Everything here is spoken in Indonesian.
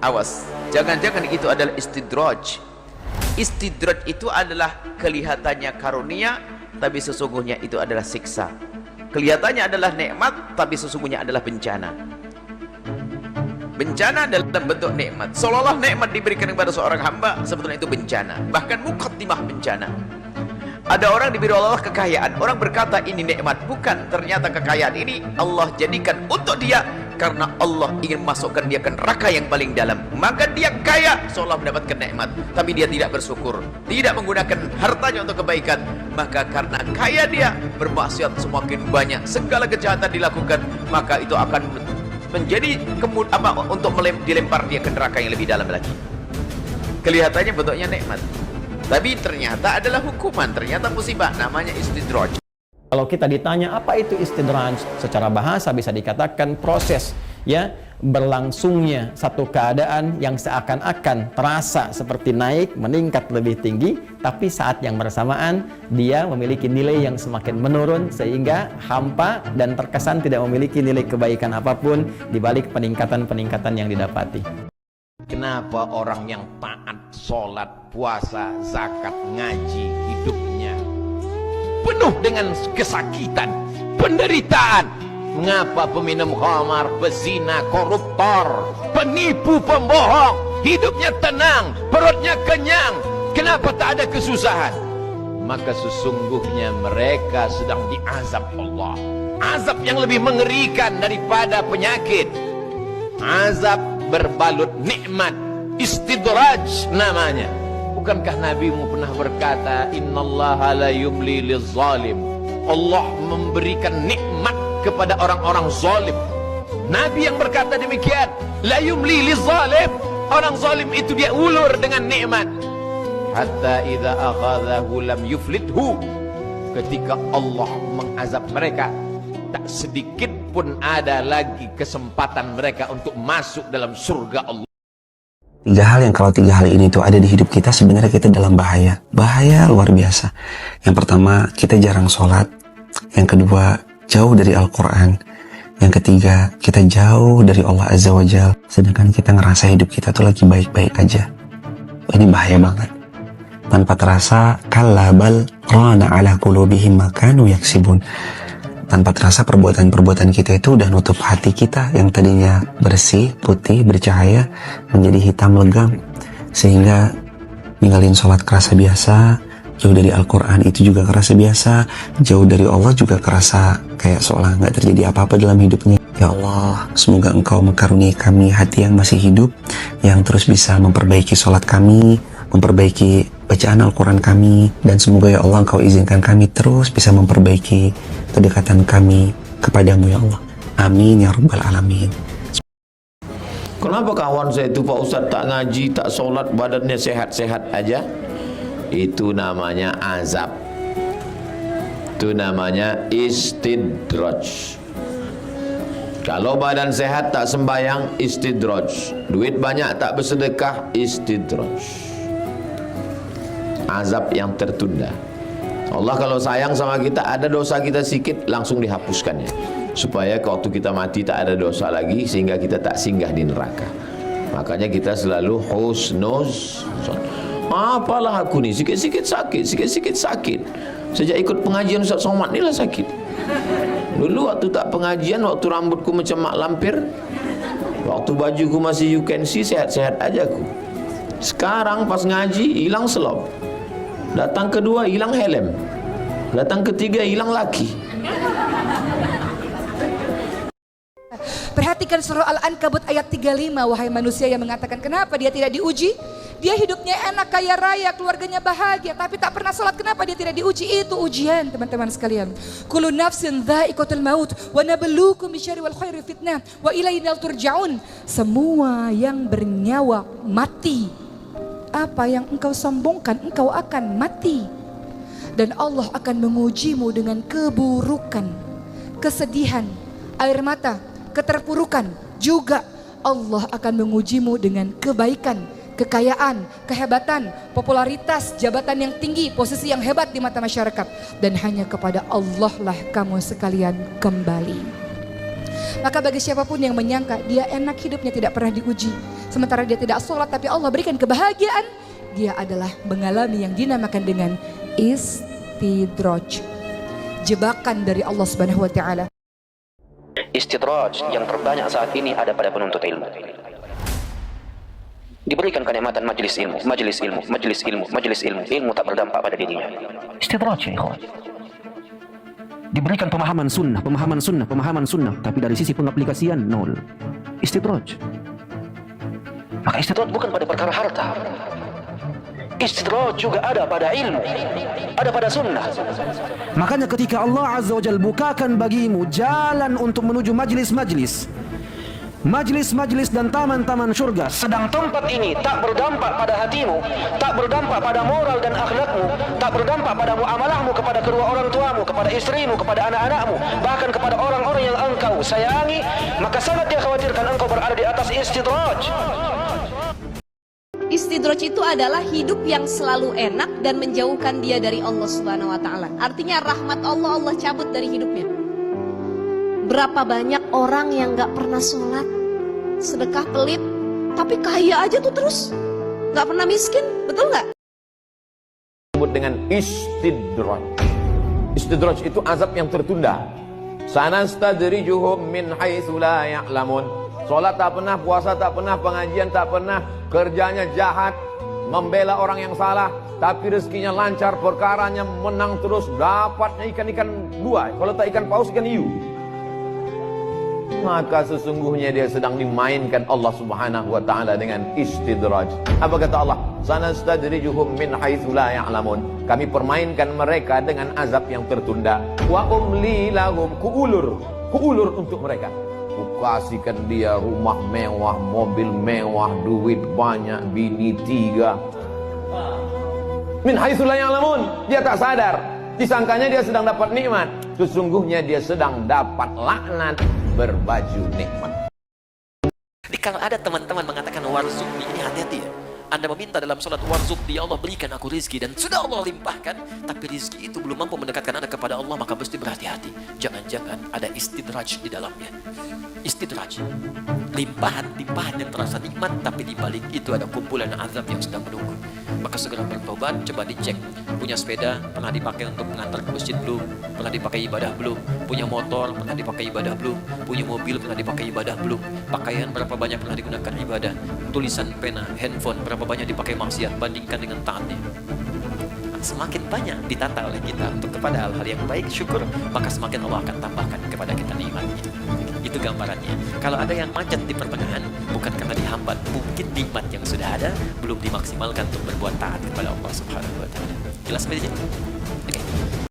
Awas, jangan-jangan itu adalah istidraj. Istidraj itu adalah kelihatannya karunia, tapi sesungguhnya itu adalah siksa. Kelihatannya adalah nikmat, tapi sesungguhnya adalah bencana. Bencana dalam bentuk nikmat, seolah-olah nikmat diberikan kepada seorang hamba, sebetulnya itu bencana, bahkan muqaddimah bencana. Ada orang diberi Allah kekayaan, orang berkata ini nikmat, bukan, ternyata kekayaan ini Allah jadikan untuk dia karena Allah ingin masukkan dia ke neraka yang paling dalam. Maka dia kaya seolah mendapatkan nikmat, tapi dia tidak bersyukur, tidak menggunakan hartanya untuk kebaikan. Maka karena kaya dia bermaksiat semakin banyak, segala kejahatan dilakukan, maka itu akan menjadi untuk dilempar dia ke neraka yang lebih dalam lagi. Kelihatannya bentuknya nikmat, tapi ternyata adalah hukuman, ternyata musibah, namanya istidraj. Kalau kita ditanya apa itu istidraj, secara bahasa bisa dikatakan proses berlangsungnya satu keadaan yang seakan-akan terasa seperti naik, meningkat lebih tinggi, tapi saat yang bersamaan dia memiliki nilai yang semakin menurun sehingga hampa dan terkesan tidak memiliki nilai kebaikan apapun di balik peningkatan-peningkatan yang didapati. Kenapa orang yang taat, sholat, puasa, zakat, ngaji, hidupnya penuh dengan kesakitan, penderitaan? Mengapa peminum khamar, pezina, koruptor, penipu, pembohong, hidupnya tenang, perutnya kenyang? Kenapa tak ada kesusahan? Maka sesungguhnya mereka sedang diazab Allah. Azab yang lebih mengerikan daripada penyakit. Azab berbalut nikmat, istidraj namanya. Bukankah Nabimu pernah berkata, innallaha la yumli lizzalim, Allah memberikan nikmat kepada orang-orang zalim. Nabi yang berkata demikian, la yumli lizzalim, orang zalim itu dia ulur dengan nikmat. Hatta idza akhadhahu lam yuflithu, ketika Allah mengazab mereka, tak sedikit pun ada lagi kesempatan mereka untuk masuk dalam surga Allah. Tiga hal yang kalau tiga hal ini tuh ada di hidup kita, sebenarnya kita dalam bahaya. Bahaya luar biasa. Yang pertama, kita jarang sholat. Yang kedua, jauh dari Al-Quran. Yang ketiga, kita jauh dari Allah Azza wa Jal. Sedangkan kita ngerasa hidup kita tuh lagi baik-baik aja. Ini bahaya banget. Tanpa terasa, kalla bal rana ala qulubihim ma kanu yaksibun. Tanpa terasa perbuatan-perbuatan kita itu udah nutup hati kita yang tadinya bersih, putih, bercahaya menjadi hitam legam, sehingga ninggalin sholat kerasa biasa, jauh dari Al-Quran itu juga kerasa biasa, jauh dari Allah juga kerasa kayak seolah nggak terjadi apa-apa dalam hidupnya. Ya Allah, semoga Engkau mengkaruniai kami hati yang masih hidup, yang terus bisa memperbaiki sholat kami, memperbaiki bacaan Al-Quran kami, dan semoga ya Allah Engkau izinkan kami terus bisa memperbaiki kedekatan kami kepadamu ya Allah. Amin ya Rabbal Alamin. Kenapa kawan saya itu Pak Ustadz tak ngaji, tak sholat, badannya sehat-sehat aja? Itu namanya azab. Itu namanya istidraj. Kalau badan sehat tak sembayang, istidraj. Duit banyak tak bersedekah, istidraj. Azab yang tertunda. Allah kalau sayang sama kita, ada dosa kita sedikit langsung dihapuskannya, supaya waktu kita mati tak ada dosa lagi, sehingga kita tak singgah di neraka. Makanya kita selalu husnuz. Apalah aku nih, sikit-sikit sakit, sikit-sikit sakit. Sejak ikut pengajian Ustaz Somad ni lah sakit. Dulu waktu tak pengajian, waktu rambutku macam mak lampir, waktu bajuku masih you can see, sehat-sehat aja aku. Sekarang pas ngaji hilang selop, datang kedua hilang helm, datang ketiga hilang laki. Perhatikan surah Al-Ankabut ayat 35, wahai manusia yang mengatakan kenapa dia tidak diuji? Dia hidupnya enak, kaya raya, keluarganya bahagia, tapi tak pernah sholat. Kenapa dia tidak diuji? Itu ujian, teman-teman sekalian. Kullu nafsin dha'iqatul maut wa nabluukum bisyarri wal khairi fitnah wa ilaina turja'un. Semua yang bernyawa mati. Apa yang engkau sombongkan, engkau akan mati. Dan Allah akan mengujimu dengan keburukan, kesedihan, air mata, keterpurukan. Juga Allah akan mengujimu dengan kebaikan, kekayaan, kehebatan, popularitas, jabatan yang tinggi, posisi yang hebat di mata masyarakat. Dan hanya kepada Allah lah kamu sekalian kembali. Maka bagi siapapun yang menyangka dia enak hidupnya tidak pernah diuji, sementara dia tidak sholat tapi Allah berikan kebahagiaan, dia adalah mengalami yang dinamakan dengan istidraj, jebakan dari Allah Subhanahu wa taala. Istidraj yang terbanyak saat ini ada pada penuntut ilmu. Diberikan kenikmatan majelis ilmu, ilmu tak berdampak pada dirinya. Istidraj ya ikhwan. Diberikan pemahaman sunnah, tapi dari sisi pengaplikasian nol. Istidraj. Maka istidraj bukan pada perkara harta. Istidraj juga ada pada ilmu, ada pada sunnah. Makanya ketika Allah Azza wa Jalla bukakan bagimu jalan untuk menuju majlis-majlis dan taman-taman surga, sedang tempat ini tak berdampak pada hatimu, tak berdampak pada moral dan akhlakmu, tak berdampak pada muamalahmu kepada kedua orang tuamu, kepada istrimu, kepada anak-anakmu, bahkan kepada orang-orang yang engkau sayangi, maka sangat dia khawatirkan engkau berada di atas istidraj. Istidraj itu adalah hidup yang selalu enak dan menjauhkan dia dari Allah Subhanahu wa taala. Artinya rahmat Allah cabut dari hidupnya. Berapa banyak orang yang gak pernah sholat, sedekah pelit, tapi kaya aja tuh terus, gak pernah miskin, betul gak? Disebut dengan istidraj. Istidraj itu azab yang tertunda. Sanastadrijuhum min haitsu la ya'lamun. Salat tak pernah, puasa tak pernah, pengajian tak pernah, kerjanya jahat, membela orang yang salah, tapi rezekinya lancar, perkaranya menang terus, dapatnya ikan-ikan dua, kalau tak ikan paus, ikan hiu. Maka sesungguhnya dia sedang dimainkan Allah Subhanahu wa taala dengan istidraj. Apa kata Allah? Sanastadrijuhum min haitsu la ya'lamun. Kami permainkan mereka dengan azab yang tertunda. Wa umli lahum, kuulur untuk mereka. Kukasihkan dia rumah mewah, mobil mewah, duit banyak, bini 3. Min haitsu la ya'lamun. Dia tak sadar, disangkanya dia sedang dapat nikmat, sesungguhnya dia sedang dapat laknat berbaju nikmat. Jadi kalau ada teman-teman mengatakan warzuqni, ini hati-hati ya. Anda meminta dalam sholat warzuqni, ya Allah berikan aku rizki, dan sudah Allah limpahkan, tapi rizki itu belum mampu mendekatkan Anda kepada Allah, maka mesti berhati-hati. Jangan-jangan ada istidraj di dalamnya. Istidraj, limpahan yang terasa nikmat, tapi di balik itu ada kumpulan azab yang sedang menunggu. Maka segera bertobat, coba dicek. Punya sepeda, pernah dipakai untuk mengantar ke masjid belum? Pernah dipakai ibadah belum? Punya motor, pernah dipakai ibadah belum? Punya mobil, pernah dipakai ibadah belum? Pakaian berapa banyak pernah digunakan ibadah? Tulisan pena, handphone, berapa banyak dipakai maksiat? Bandingkan dengan taatnya. Semakin banyak ditata oleh kita untuk kepada hal-hal yang baik, syukur, maka semakin Allah akan tambahkan kepada kita nikmatnya. Itu gambarannya. Kalau ada yang macet di pertengahan, bukan karena dihambat, mungkin nikmat yang sudah ada belum dimaksimalkan untuk berbuat taat kepada Allah Subhanahu wa taala. Jelas sampai di sini? Oke.